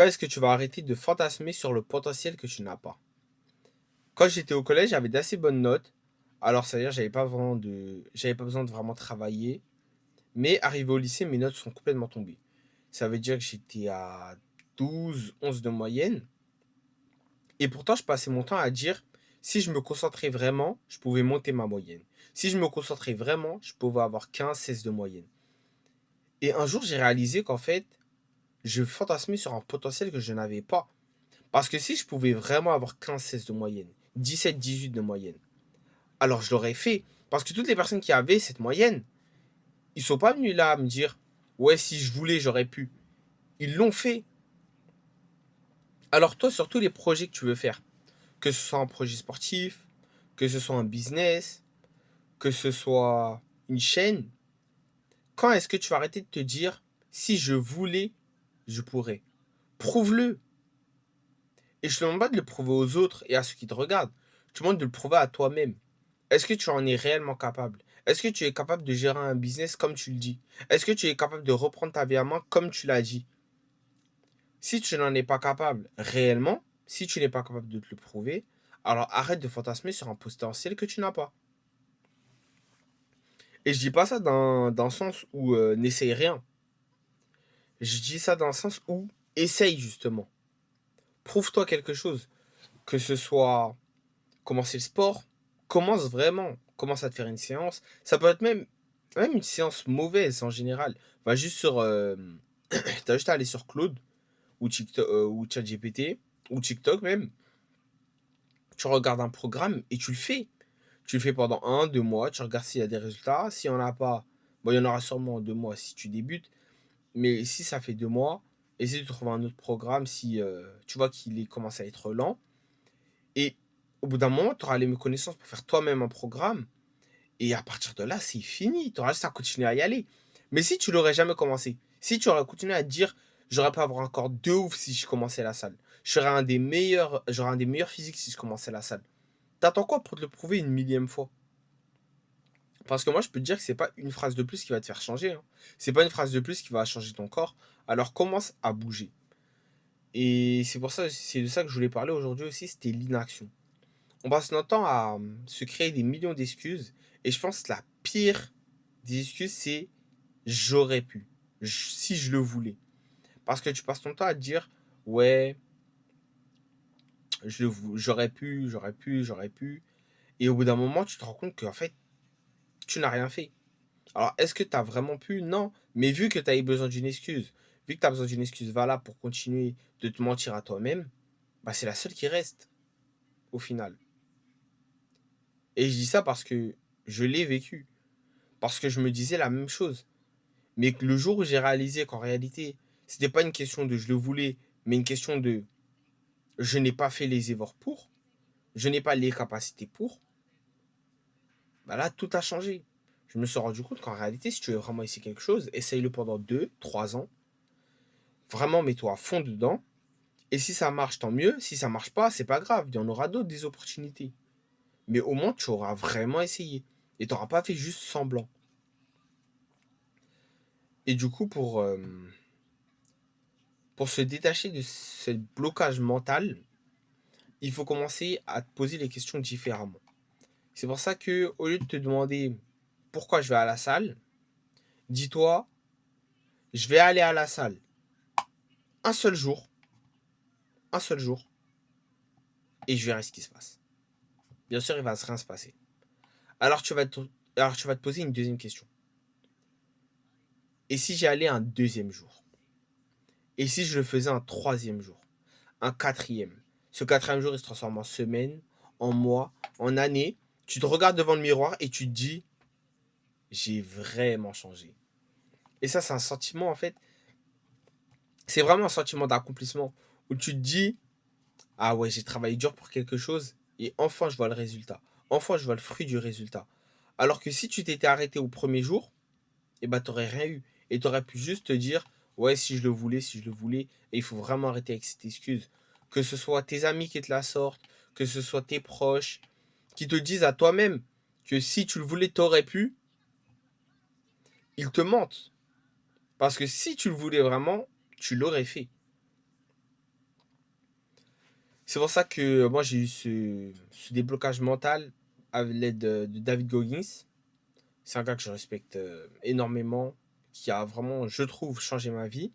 Quand est-ce que tu vas arrêter de fantasmer sur le potentiel que tu n'as pas? Quand j'étais au collège, j'avais d'assez bonnes notes. Alors, c'est-à-dire, j'avais pas besoin de vraiment travailler. Mais arrivé au lycée, mes notes sont complètement tombées. Ça veut dire que j'étais à 12, 11 de moyenne. Et pourtant, je passais mon temps à dire, si je me concentrais vraiment, je pouvais monter ma moyenne. Si je me concentrais vraiment, je pouvais avoir 15, 16 de moyenne. Et un jour, j'ai réalisé qu'en fait, je fantasmais sur un potentiel que je n'avais pas. Parce que si je pouvais vraiment avoir 15, 16 de moyenne, 17, 18 de moyenne, alors je l'aurais fait. Parce que toutes les personnes qui avaient cette moyenne, ils sont pas venus là à me dire, ouais, si je voulais, j'aurais pu. Ils l'ont fait. Alors toi, sur tous les projets que tu veux faire, que ce soit un projet sportif, que ce soit un business, que ce soit une chaîne, quand est-ce que tu vas arrêter de te dire, si je voulais, je pourrais? Prouve-le. Et je te demande pas de le prouver aux autres et à ceux qui te regardent. Je te demande de le prouver à toi-même. Est-ce que tu en es réellement capable? Est-ce que tu es capable de gérer un business comme tu le dis? Est-ce que tu es capable de reprendre ta vie à main comme tu l'as dit? Si tu n'en es pas capable réellement, si tu n'es pas capable de te le prouver, alors arrête de fantasmer sur un potentiel que tu n'as pas. Et je dis pas ça dans le sens où n'essaye rien. Je dis ça dans le sens où essaye justement. Prouve-toi quelque chose. Que ce soit commencer le sport, commence vraiment. Commence à te faire une séance. Ça peut être même une séance mauvaise en général. Va juste sur. T'as juste à aller sur Claude ou TikTok ou ChatGPT ou TikTok même. Tu regardes un programme et tu le fais. Tu le fais pendant 1, 2 mois. Tu regardes s'il y a des résultats. S'il n'y en a pas, bon, il y en aura sûrement en 2 mois si tu débutes. Mais si ça fait 2 mois, essaie de trouver un autre programme si tu vois qu'il commence à être lent. Et au bout d'un moment, tu auras les connaissances pour faire toi-même un programme. Et à partir de là, c'est fini. Tu auras juste à continuer à y aller. Mais si tu l'aurais jamais commencé, si tu aurais continué à te dire, j'aurais pas avoir un corps de ouf si je commençais la salle. J'aurais un des meilleurs physiques si je commençais la salle. T'attends quoi pour te le prouver une millième fois? Parce que moi, je peux te dire que c'est pas une phrase de plus qui va te faire changer, hein. C'est pas une phrase de plus qui va changer ton corps. Alors commence à bouger. Et c'est pour ça, c'est de ça que je voulais parler aujourd'hui aussi, c'était l'inaction. On passe notre temps à se créer des millions d'excuses. Et je pense que la pire des excuses, c'est j'aurais pu. Si je le voulais. Parce que tu passes ton temps à te dire, ouais, j'aurais pu, j'aurais pu, j'aurais pu. Et au bout d'un moment, tu te rends compte qu'en fait, tu n'as rien fait. Alors, est-ce que tu as vraiment pu? Non. Mais vu que tu as eu besoin d'une excuse, vu que tu as besoin d'une excuse valable pour continuer de te mentir à toi-même, bah, c'est la seule qui reste, au final. Et je dis ça parce que je l'ai vécu. Parce que je me disais la même chose. Mais le jour où j'ai réalisé qu'en réalité, c'était pas une question de je le voulais, mais une question de je n'ai pas fait les efforts pour, je n'ai pas les capacités pour, bah là, tout a changé. Je me suis rendu compte qu'en réalité, si tu veux vraiment essayer quelque chose, essaye-le pendant 2, 3 ans. Vraiment, mets-toi à fond dedans. Et si ça marche, tant mieux. Si ça marche pas, c'est pas grave. Il y en aura d'autres des opportunités. Mais au moins, tu auras vraiment essayé. Et tu n'auras pas fait juste semblant. Et du coup, pour se détacher de ce blocage mental, il faut commencer à te poser les questions différemment. C'est pour ça que, au lieu de te demander pourquoi je vais à la salle, dis-toi, je vais aller à la salle un seul jour, un seul jour, et je verrai ce qui se passe. Bien sûr, il va rien se passer. Alors alors tu vas te poser une deuxième question. Et si j'y allais un deuxième jour? Et si je le faisais un troisième jour? Un quatrième? Ce quatrième jour, il se transforme en semaine, en mois, en année. Tu te regardes devant le miroir et tu te dis, j'ai vraiment changé. Et ça, c'est un sentiment, en fait, c'est vraiment un sentiment d'accomplissement où tu te dis, ah ouais, j'ai travaillé dur pour quelque chose et enfin je vois le résultat. Enfin, je vois le fruit du résultat. Alors que si tu t'étais arrêté au premier jour, eh ben, t'aurais rien eu. Et t'aurais pu juste te dire, ouais, si je le voulais, si je le voulais. Et il faut vraiment arrêter avec cette excuse. Que ce soit tes amis qui te la sortent, que ce soit tes proches, qui te disent à toi-même que si tu le voulais, t'aurais pu, ils te mentent. Parce que si tu le voulais vraiment, tu l'aurais fait. C'est pour ça que moi j'ai eu ce déblocage mental avec l'aide de David Goggins. C'est un gars que je respecte énormément, qui a vraiment, je trouve, changé ma vie.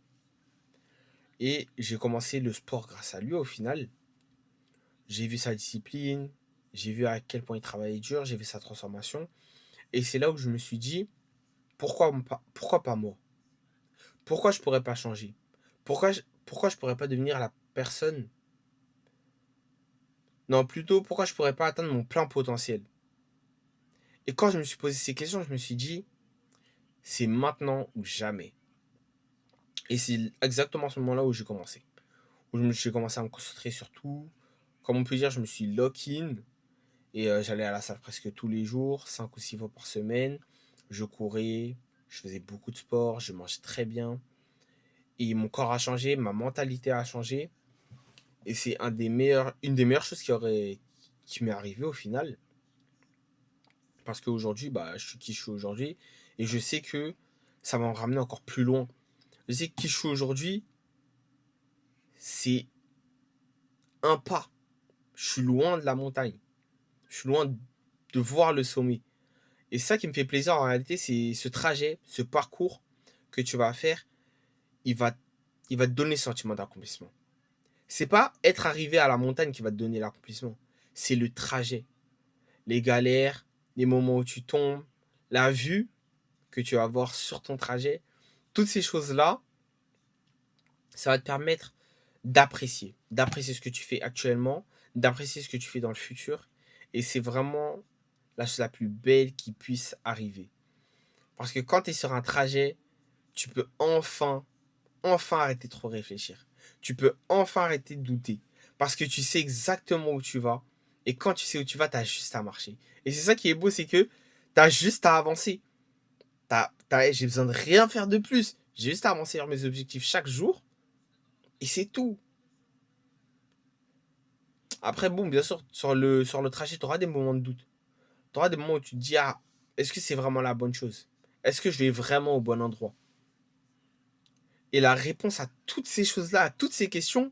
Et j'ai commencé le sport grâce à lui au final. J'ai vu sa discipline, j'ai vu à quel point il travaillait dur, j'ai vu sa transformation. Et c'est là où je me suis dit, pourquoi pas moi? Pourquoi je pourrais pas changer? Pourquoi je pourrais pas devenir la personne? Non, plutôt, pourquoi je pourrais pas atteindre mon plein potentiel? Et quand je me suis posé ces questions, je me suis dit, c'est maintenant ou jamais. Et c'est exactement à ce moment-là où j'ai commencé. J'ai commencé à me concentrer sur tout. Comme on peut dire, je me suis lock-in. Et j'allais à la salle presque tous les jours, 5 ou 6 fois par semaine. Je courais, je faisais beaucoup de sport, je mangeais très bien. Et mon corps a changé, ma mentalité a changé. Et c'est une des meilleures choses qui m'est arrivée au final. Parce qu'aujourd'hui, bah, je suis qui je suis aujourd'hui. Et je sais que ça va me ramener encore plus loin. Je sais que qui je suis aujourd'hui, c'est un pas. Je suis loin de la montagne. Je suis loin de voir le sommet. Et ça qui me fait plaisir en réalité, c'est ce trajet, ce parcours que tu vas faire, il va, il va te donner ce sentiment d'accomplissement. C'est pas être arrivé à la montagne qui va te donner l'accomplissement. C'est le trajet. Les galères, les moments où tu tombes, la vue que tu vas avoir sur ton trajet. Toutes ces choses-là, ça va te permettre d'apprécier ce que tu fais actuellement, d'apprécier ce que tu fais dans le futur. Et c'est vraiment la chose la plus belle qui puisse arriver. Parce que quand tu es sur un trajet, tu peux enfin arrêter de trop réfléchir. Tu peux enfin arrêter de douter. Parce que tu sais exactement où tu vas. Et quand tu sais où tu vas, tu as juste à marcher. Et c'est ça qui est beau, c'est que tu as juste à avancer. J'ai besoin de rien faire de plus. J'ai juste à avancer vers mes objectifs chaque jour. Et c'est tout. Après, bon, bien sûr, sur le trajet, tu auras des moments de doute. Tu auras des moments où tu te dis, ah, est-ce que c'est vraiment la bonne chose? Est-ce que je vais vraiment au bon endroit? Et la réponse à toutes ces choses-là, à toutes ces questions,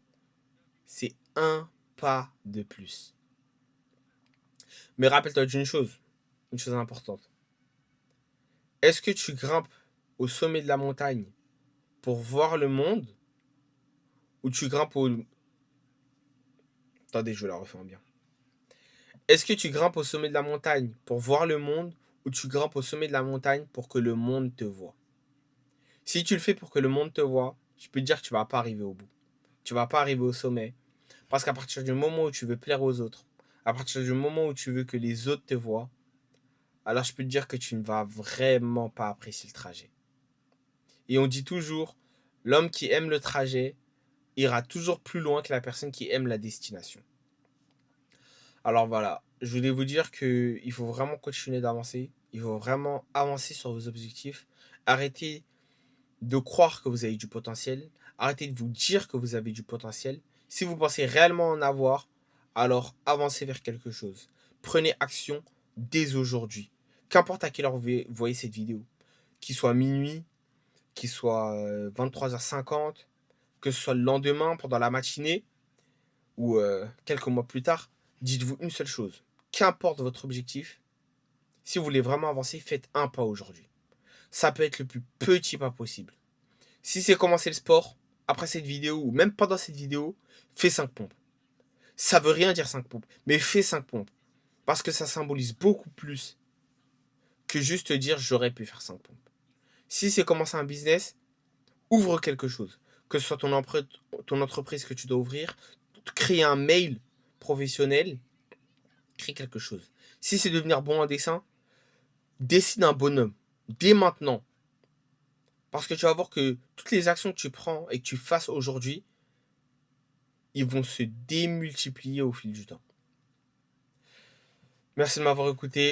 c'est un pas de plus. Mais rappelle-toi une chose importante. Est-ce que tu grimpes au sommet de la montagne pour voir le monde ou tu grimpes au... Attendez, je vais la refaire bien. Est-ce que tu grimpes au sommet de la montagne pour voir le monde ou tu grimpes au sommet de la montagne pour que le monde te voie? Si tu le fais pour que le monde te voie, je peux te dire que tu vas pas arriver au bout. Tu vas pas arriver au sommet. Parce qu'à partir du moment où tu veux plaire aux autres, à partir du moment où tu veux que les autres te voient, alors je peux te dire que tu ne vas vraiment pas apprécier le trajet. Et on dit toujours, l'homme qui aime le trajet ira toujours plus loin que la personne qui aime la destination. Alors voilà, je voulais vous dire qu'il faut vraiment continuer d'avancer. Il faut vraiment avancer sur vos objectifs. Arrêtez de croire que vous avez du potentiel. Arrêtez de vous dire que vous avez du potentiel. Si vous pensez réellement en avoir, alors avancez vers quelque chose. Prenez action dès aujourd'hui. Qu'importe à quelle heure vous voyez cette vidéo. Qu'il soit minuit, qu'il soit 23h50, que ce soit le lendemain, pendant la matinée, ou quelques mois plus tard, dites-vous une seule chose. Qu'importe votre objectif, si vous voulez vraiment avancer, faites un pas aujourd'hui. Ça peut être le plus petit pas possible. Si c'est commencer le sport, après cette vidéo, ou même pendant cette vidéo, fais 5 pompes. Ça veut rien dire 5 pompes, mais fais 5 pompes. Parce que ça symbolise beaucoup plus que juste dire j'aurais pu faire 5 pompes. Si c'est commencer un business, ouvre quelque chose. Que ce soit ton entreprise que tu dois ouvrir, créer un mail professionnel, crée quelque chose. Si c'est devenir bon en dessin, dessine un bonhomme. Dès maintenant. Parce que tu vas voir que toutes les actions que tu prends et que tu fasses aujourd'hui, ils vont se démultiplier au fil du temps. Merci de m'avoir écouté.